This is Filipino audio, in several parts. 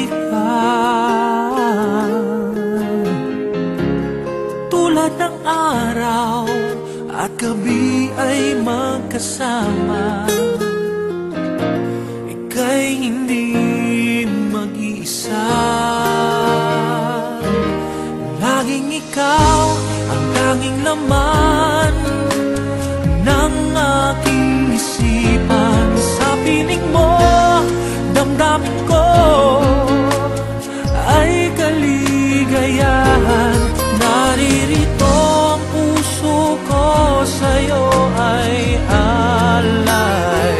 kaibigan. Tulad ng araw at gabi ay magkasama, ika'y hindi mag-iisa. Laging ikaw ang tanging laman ng aking isipan. Sa piling mo, damdamin ko ay kaligayahan. Naririto ang puso ko, sa'yo ay alay.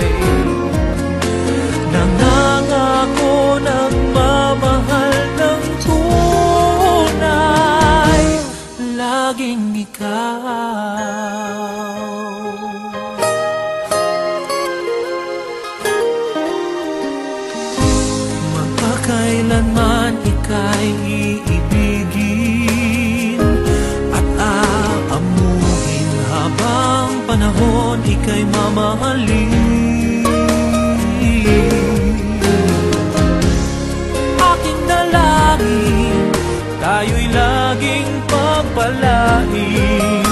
Nangangako nagmamahal ng tunay, laging ikaw. Magpakailanman ika'y iibigin at aamuhin, habang panahon ika'y mamahalin. Aking dalangin, tayo'y laging pagpalain,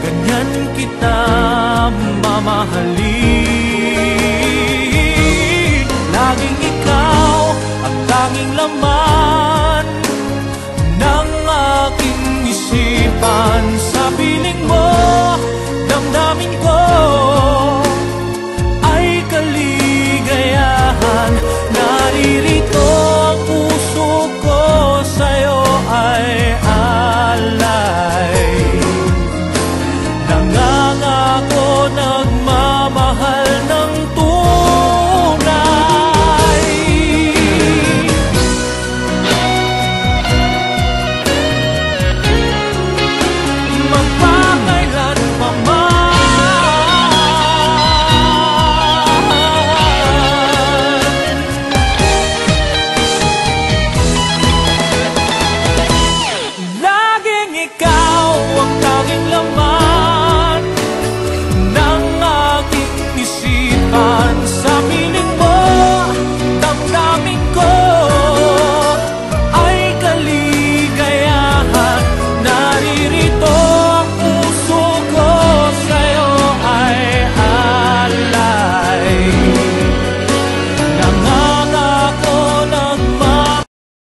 ganyan kita mamahalin.